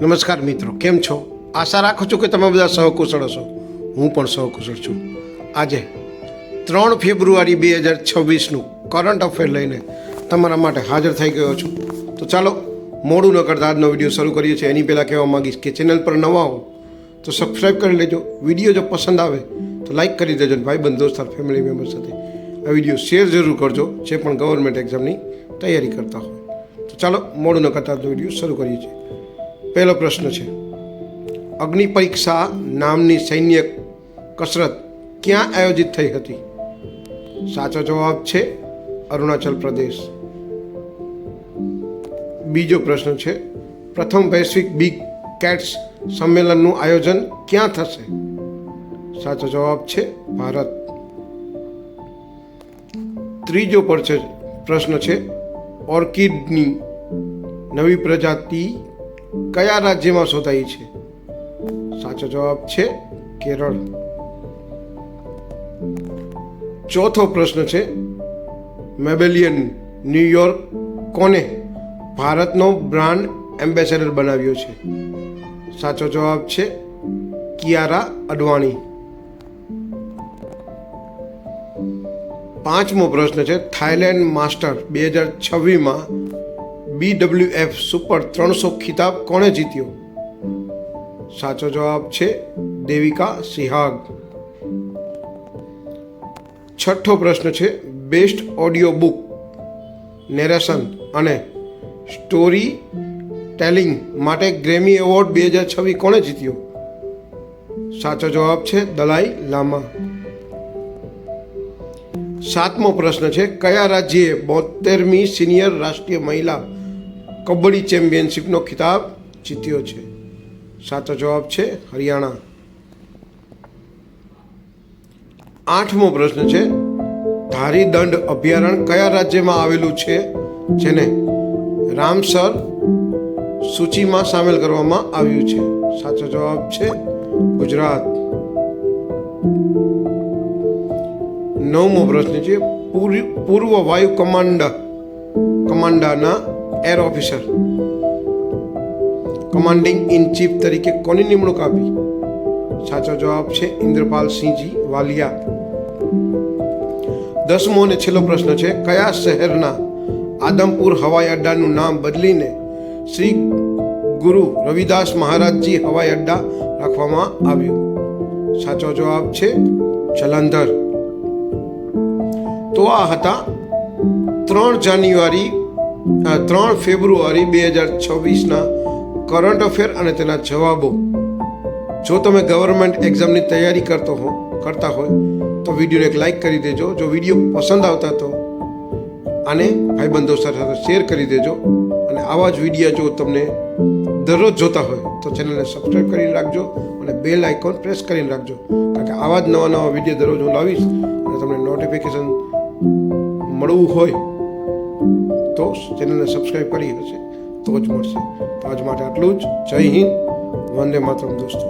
નમસ્કાર મિત્રો, કેમ છો? આશા રાખું છું કે તમે બધા સહકુશળ હશો. હું પણ સહકુશળ છું. આજે 3 ફેબ્રુઆરી 2026નું કરંટ અફેર લઈને તમારા માટે હાજર થઈ ગયો છું. તો ચાલો મોડું ન કરતા આજનો વિડીયો શરૂ કરીએ છીએ. એની પહેલાં કહેવા માગીશ કે ચેનલ પર નવા હો તો સબસ્ક્રાઈબ કરી લેજો. વિડીયો જો પસંદ આવે તો લાઈક કરી દેજો. ભાઈબંધ દોસ્તાર ફેમિલી મેમ્બર સાથે આ વિડીયો શેર જરૂર કરજો, જે પણ ગવર્મેન્ટ એક્ઝામની તૈયારી કરતા હોય. તો ચાલો મોડું ન કરતા આજનો વિડીયો શરૂ કરીએ છીએ. પહેલો પ્રશ્ન છે, અગ્નિ પરીક્ષા નામની સૈન્ય કસરત ક્યાં આયોજિત થઈ હતી? સાચો જવાબ છે અરુણાચલ પ્રદેશ. બીજો પ્રશ્ન છે, પ્રથમ વૈશ્વિક બિગ કેટ્સ સંમેલનનું આયોજન ક્યાં થશે? સાચો જવાબ છે ભારત. ત્રીજો પ્રશ્ન છે, ઓર્કિડની નવી પ્રજાતિ કયા રાજ્યમાં શોધાઈ છે? સાચો જવાબ છે કેરળ. ચોથો પ્રશ્ન છે, મેબેલિયન ન્યુયોર્ક કોને ભારતનો બ્રાન્ડ એમ્બેસેડર બનાવ્યો છે? સાચો જવાબ છે કિયારા અડવાણી. પાંચમો પ્રશ્ન છે, થાઈલેન્ડ માસ્ટર 2026માં BWF સુપર 300 ખિતાબ કોણે જીત્યો? સાચો જવાબ છે દેવિકા સિહાગ. છઠ્ઠો પ્રશ્ન છે, બેસ્ટ ઓડિયો બુક નેરેશન અને સ્ટોરી ટેલિંગ માટે ગ્રેમી એવોર્ડ 2026 કોણે જીત્યો? સાચો જવાબ છે દલાઈ લામા. સાતમો પ્રશ્ન છે, કયા રાજ્યે 72મી સિનિયર રાષ્ટ્રીય મહિલા કબડ્ડી ચેમ્પિયનશિપનો ખિતાબ જીત્યો છે? સાચો જવાબ છે હરિયાણા. આઠમો પ્રશ્ન છે, ધારી દંડ અભયારણ્ય કયા રાજ્યમાં આવેલું છે જેને રામસર સૂચિમાં સામેલ કરવામાં આવ્યું છે? સાચો જવાબ છે ગુજરાત. નવમો પ્રશ્ન છે, પૂર્વ વાયુ કમાન્ડરના air officer commanding in chief તરીકે કોની નિમણૂક આપી? સાચો જવાબ છે ઇન્દ્રપાલસિંહજી વાલિયા. દસમો અને છેલ્લો પ્રશ્ન છે, કયા શહેરના આદમપુર હવાઈ અડ્ડાનું નામ બદલીને શ્રી ગુરુ રવિદાસ મહારાજજી હવાઈ અડ્ડા રાખવામાં આવ્યું? સાચો જવાબ છે જલંધર. તો આ હતા 3 ફેબ્રુઆરી 2026ના કરંટ અફેર અને તેના જવાબો. જો તમે ગવર્મેન્ટ એક્ઝામની તૈયારી કરતા હોય તો વિડીયોને એક લાઈક કરી દેજો. જો વિડીયો પસંદ આવતા તો આને ભાઈબંધ દોસ્તાર સાથે શેર કરી દેજો. અને આવા જ વિડીયો જો તમને દરરોજ જોતા હોય તો ચેનલને સબસ્ક્રાઈબ કરીને રાખજો અને બેલ આઇકોન પ્રેસ કરીને રાખજો, કારણ કે આવા જ નવા વિડીયો દરરોજ હું લાવીશ અને તમને નોટિફિકેશન મળવું હોય તો ચેનલને સબસ્ક્રાઈબ કરી હશે તો જ મળશે. તો આજ માટે આટલું જ. જય હિન્દ, વંદે માતરમ દોસ્તો.